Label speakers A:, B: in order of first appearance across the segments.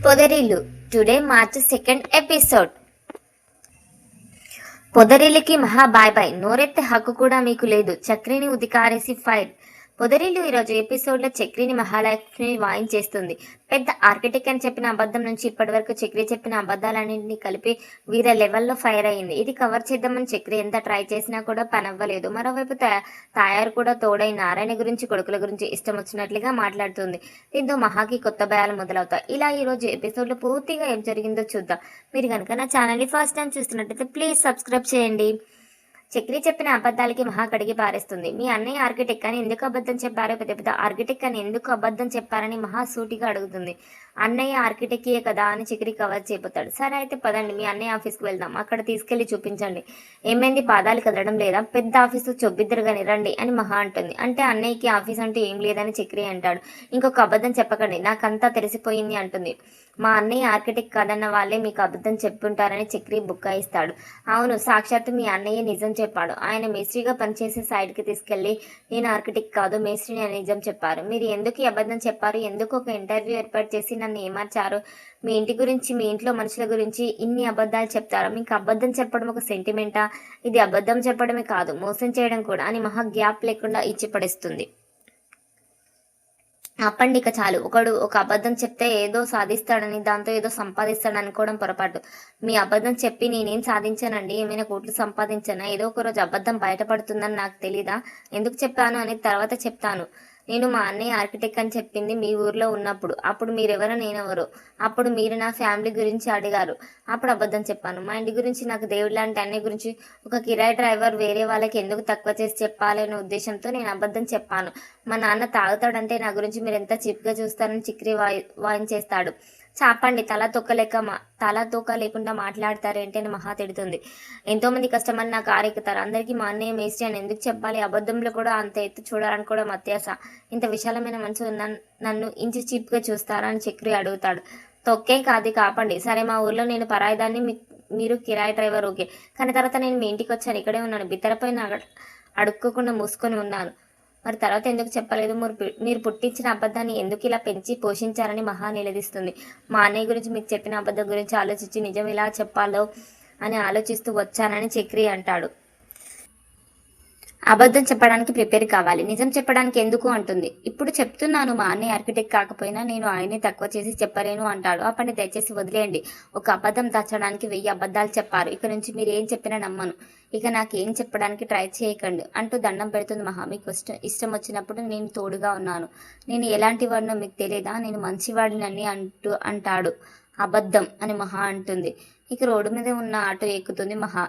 A: పొదరిల్లు today March 2nd episode. పొదరిల్లుకి మహా bye bye. నోరెత్తే హక్కు కూడా మీకు లేదు. చక్రిని ఉదికారేసి ఫైర్. పొదరిల్లు ఈరోజు ఎపిసోడ్లో చక్రిని మహాలక్ష్మి వాయించేస్తుంది. పెద్ద ఆర్కిటెక్ట్ అని చెప్పిన అబద్ధం నుంచి ఇప్పటి వరకు చక్రి చెప్పిన అబద్ధాలన్నింటినీ కలిపి వీర లెవెల్లో ఫైర్ అయింది. ఇది కవర్ చేద్దామని చక్రి ఎంత ట్రై చేసినా కూడా పనవ్వలేదు. మరోవైపు తాయారు కూడా తోడై నారాయణ గురించి కొడుకుల గురించి ఇష్టం వచ్చినట్లుగా మాట్లాడుతుంది. దీంతో మహాకి కొత్త భయాలు మొదలవుతాయి. ఇలా ఈరోజు ఎపిసోడ్లో పూర్తిగా ఏం జరిగిందో చూద్దాం. మీరు కనుక నా ఛానల్ని ఫస్ట్ టైం చూస్తున్నట్టయితే ప్లీజ్ సబ్స్క్రైబ్ చేయండి. చక్రి చెప్పిన అబద్ధాలకి మహా కడిగి పారేస్తుంది. మీ అన్నయ్య ఆర్కిటెక్ట్ అని ఎందుకు అబద్ధం చెప్పారో, పెద్ద పెద్ద ఆర్కిటెక్ట్ అని ఎందుకు అబద్ధం చెప్పారని మహా సూటిగా అడుగుతుంది. అన్నయ్య ఆర్కిటెక్టే కదా అని చక్రి కవర్ చేయబోతాడు. సరే అయితే పదండి, మీ అన్నయ్య ఆఫీస్కి వెళ్దాం, అక్కడ తీసుకెళ్లి చూపించండి. ఏమైంది, పాదాలు కదలడం లేదా? పెద్ద ఆఫీసు చొబ్బిద్దరుగాని రండి అని మహా అంటుంది. అంటే అన్నయ్యకి ఆఫీస్ అంటే ఏం లేదని చక్రి అంటాడు. ఇంకొక అబద్ధం చెప్పకండి, నాకంతా తెలిసిపోయింది అంటుంది. మా అన్నయ్య ఆర్కిటెక్ట్ కాదన్న వాళ్ళే మీకు అబద్ధం చెప్పుంటారని చక్రి బుక్కాయిస్తాడు. అవును, సాక్షాత్తు మీ అన్నయ్య నిజం చెప్పాడు. ఆయన మేస్త్రిగా పనిచేసే సైడ్కి తీసుకెళ్లి నేను ఆర్కిటెక్ట్ కాదు మేస్త్రిని అని నిజం చెప్పారు. మీరు ఎందుకు ఈ అబద్ధం చెప్పారు? ఎందుకు ఒక ఇంటర్వ్యూ ఏర్పాటు చేసి నన్ను ఏమార్చారు? మీ ఇంటి గురించి, మీ ఇంట్లో మనుషుల గురించి ఇన్ని అబద్ధాలు చెప్తారా? మీకు అబద్ధం చెప్పడం ఒక సెంటిమెంటా? ఇది అబద్ధం చెప్పడమే కాదు, మోసం చేయడం కూడా అని మహా గ్యాప్ లేకుండా ఇచ్చి పడేస్తుంది. అప్పండి, ఇక చాలు. ఒకడు ఒక అబద్ధం చెప్తే ఏదో సాధిస్తాడని, దాంతో ఏదో సంపాదిస్తాడని అనుకోవడం పొరపాటు. మీ అబద్ధం చెప్పి నేనేం సాధించానండి? ఏమైనా కోట్లు సంపాదించానా? ఏదో ఒక రోజు అబద్ధం బయటపడుతుందని నాకు తెలీదా? ఎందుకు చెప్పాను అనేది తర్వాత చెప్తాను. నేను మా అన్నయ్య ఆర్కిటెక్ట్ అని చెప్పింది మీ ఊర్లో ఉన్నప్పుడు. అప్పుడు మీరెవరో నేనెవరో. అప్పుడు మీరు నా ఫ్యామిలీ గురించి అడిగారు, అప్పుడు అబద్ధం చెప్పాను. మా ఇంటి గురించి, నాకు దేవుడు లాంటి అన్నయ్య గురించి ఒక కిరాయి డ్రైవర్ వేరే వాళ్ళకి ఎందుకు తక్కువ చేసి చెప్పాలనే ఉద్దేశంతో నేను అబద్ధం చెప్పాను. మా నాన్న తాగుతాడంటే నా గురించి మీరు ఎంత చీప్గా చూస్తారని చక్రి వాయించేస్తాడు. చాపండి, తల తోక లేకుండా మాట్లాడతారేంటి అని మహా తిడుతుంది. ఎంతోమంది కస్టమర్లు నా కారు ఎక్కుతారు, అందరికీ మా అన్నయ్య మేస్త్రి అని ఎందుకు చెప్పాలి? అబద్ధంలో కూడా అంత ఎత్తు చూడాలనుకోవడం అత్యాస. ఇంత విశాలమైన మనసు నన్ను ఇంచి చీప్గా చూస్తారా అని చక్రి అడుగుతాడు. తొక్కేం కాదు, కాపండి. సరే, మా ఊర్లో నేను పరాయిదాన్ని, మీరు కిరాయి డ్రైవర్, ఓకే. కానీ తర్వాత నేను మీ ఇంటికి వచ్చాను, ఇక్కడే ఉన్నాను, బిత్తరపైన అడుక్కోకుండా మూసుకొని ఉన్నాను. మరి తర్వాత ఎందుకు చెప్పలేదు? మీరు పుట్టించిన అబద్ధాన్ని ఎందుకు ఇలా పెంచి పోషించారని మహా నిలదీస్తుంది. మా అన్నయ్య గురించి మీకు చెప్పిన అబద్ధం గురించి ఆలోచించి నిజం ఎలా చెప్పాలో అని ఆలోచిస్తూ వచ్చానని చక్రి అంటాడు. అబద్ధం చెప్పడానికి ప్రిపేర్ కావాలి, నిజం చెప్పడానికి ఎందుకు అంటుంది. ఇప్పుడు చెప్తున్నాను, మా అన్నయ్య ఆర్కిటెక్ట్ కాకపోయినా నేను ఆయన్ని తక్కువ చేసి చెప్పలేను అంటాడు. అప్పటి దయచేసి వదిలేయండి. ఒక అబద్ధం దాచడానికి 1000 అబద్ధాలు చెప్పారు. ఇక నుంచి మీరు ఏం చెప్పినా నమ్మను. ఇక నాకేం చెప్పడానికి ట్రై చేయకండి అంటూ దండం పెడుతుంది మహా. మీకు ఇష్టం వచ్చినప్పుడు నేను తోడుగా ఉన్నాను. నేను ఎలాంటి వాడినో మీకు తెలియదా? నేను మంచివాడినని అంటాడు. అబద్ధం అని మహా అంటుంది. ఇక రోడ్డు మీద ఉన్న ఆటో ఎక్కుతుంది మహా.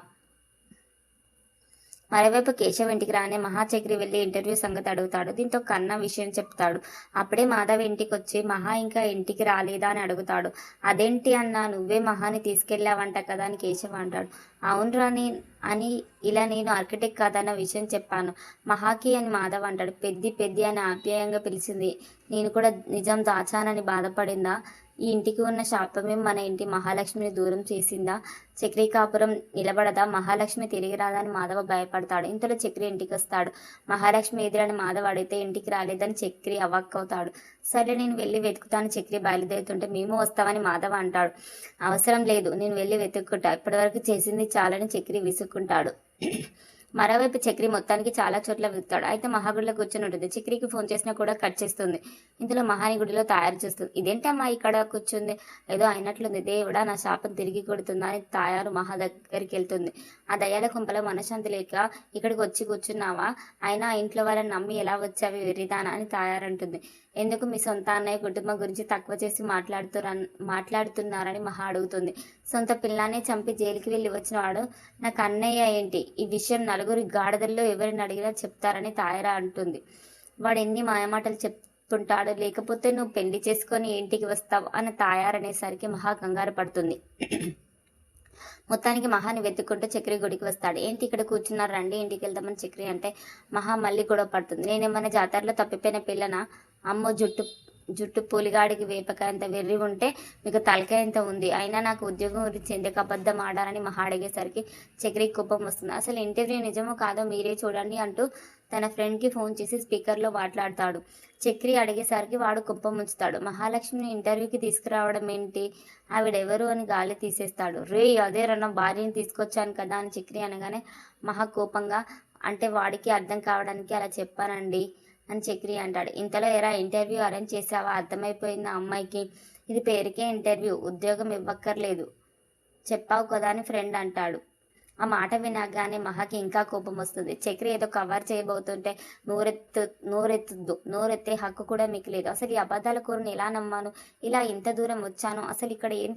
A: మరోవైపు కేశవ్ ఇంటికి రానే మహాచక్రి వెళ్ళి ఇంటర్వ్యూ సంగతి అడుగుతాడు. దీంతో కన్నా విషయం చెప్తాడు. అప్పుడే మాధవ్ ఇంటికి వచ్చి మహా ఇంకా ఇంటికి రాలేదా అని అడుగుతాడు. అదేంటి అన్నా, నువ్వే మహాని తీసుకెళ్లావంట కదా అని కేశవ్ అంటాడు. అవును రాని అని ఇలా నేను ఆర్కిటెక్ట్ కాదన్న విషయం చెప్పాను మహాకి అని మాధవ్ అంటాడు. పెద్ది అని ఆప్యాయంగా పిలిచింది. నేను కూడా నిజం దాచానని బాధపడిందా? ఈ ఇంటికి ఉన్న శాపమే మన ఇంటి మహాలక్ష్మిని దూరం చేసిందా? చక్రి కాపురం నిలబడదా? మహాలక్ష్మి తిరిగి రాదని మాధవ భయపడతాడు. ఇంతలో చక్రి ఇంటికి వస్తాడు. మహాలక్ష్మి ఎదురని మాధవ్ అడిగితే ఇంటికి రాలేదని చక్రి అవాక్కవుతాడు. సరే, నేను వెళ్ళి వెతుకుతాను. చక్రి బయలుదేరుతుంటే మేము వస్తామని మాధవ అంటాడు. అవసరం లేదు, నేను వెళ్ళి వెతుక్కుంటా, ఇప్పటివరకు చేసింది చాలని చక్రి విసుక్కుంటాడు. మరోవైపు చక్రి మొత్తానికి చాలా చోట్ల వెతుకుతాడు. అయితే మహాగుడిలో కూర్చొని ఉంటుంది. చక్రికి ఫోన్ చేసినా కూడా కట్ చేస్తుంది. ఇందులో మహాని గుడిలో తయారు చేస్తుంది. ఇదేంటమ్మా ఇక్కడ కూర్చుంది, ఏదో అయినట్లుంది. దేవుడా, నా శాపం తిరిగి కొడుతుందా అని తాయారు మహా దగ్గరికి వెళ్తుంది. ఆ దయాల కుంపలో మనశ్శాంతి లేక ఇక్కడికి వచ్చి కూర్చున్నావా? అయినా ఇంట్లో వాళ్ళని నమ్మి ఎలా వచ్చావి వెర్రిదానా అని తాయారంటుంది. ఎందుకు మీ సొంత అన్నయ్య కుటుంబం గురించి తక్కువ చేసి మాట్లాడుతున్నారని మహా అడుగుతుంది. సొంత పిల్లానే చంపి జైలుకి వెళ్ళి వచ్చినవాడు నాకు అన్నయ్య ఏంటి? ఈ విషయం నలుగురి గాడిదల్లో ఎవరిని అడిగినా చెప్తారని తాయరా అంటుంది. వాడు ఎన్ని మాయమాటలు చెప్తుంటాడు, లేకపోతే నువ్వు పెళ్లి చేసుకొని ఇంటికి వస్తావు అని తాయారనేసరికి మహా కంగారు పడుతుంది. మొత్తానికి మహాని వెతుక్కుంటూ చక్రి గుడికి వస్తాడు. ఏంటి ఇక్కడ కూర్చున్నారు, రండి ఇంటికి వెళ్దామని చక్రి అంటే మహా మళ్ళీ గొడవ పడుతుంది. నేనేమన్నా జాతరలో తప్పిపోయిన పిల్లనా? అమ్మో, జుట్టు పులిగాడికి వేపకాయంత వెర్రి ఉంటే మీకు తలకాయంత ఉంది, అయినా నాకు ఉద్యోగం గురించి ఎందుకు అబద్ధం ఆడాలని మహా అడిగేసరికి చక్రి కోపం వస్తుంది. అసలు ఇంటర్వ్యూ నిజమో కాదో మీరే చూడండి అంటూ తన ఫ్రెండ్కి ఫోన్ చేసి స్పీకర్లో మాట్లాడతాడు. చక్రి అడిగేసరికి వాడు కుప్పం ఉంచుతాడు. మహాలక్ష్మిని ఇంటర్వ్యూకి తీసుకురావడం ఏంటి, ఆవిడెవరు అని గాలి తీసేస్తాడు. రే అదే రన్న భార్యని తీసుకొచ్చాను కదా అని చక్రి అనగానే మహా కోపంగా, అంటే వాడికి అర్థం కావడానికి అలా చెప్పానండి అని చక్రి అంటాడు. ఇంతలో ఎరా ఇంటర్వ్యూ అరేంజ్ చేసావా, అర్థమైపోయింది ఆ అమ్మాయికి, ఇది పేరుకే ఇంటర్వ్యూ, ఉద్యోగం ఇవ్వక్కర్లేదు చెప్పావు కదా అని ఫ్రెండ్ అంటాడు. ఆ మాట వినగానే మహాకి ఇంకా కోపం వస్తుంది. చక్రి ఏదో కవర్ చేయబోతుంటే నోరెత్తే హక్కు కూడా మీకు లేదు. అసలు ఈ అబద్ధాల కూరని ఎలా నమ్మాను, ఇలా ఇంత దూరం వచ్చాను, అసలు ఇక్కడ ఏం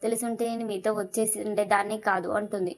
A: తెలుసుంటే నేను మీతో వచ్చేసి ఉండే దాన్ని కాదు అంటుంది.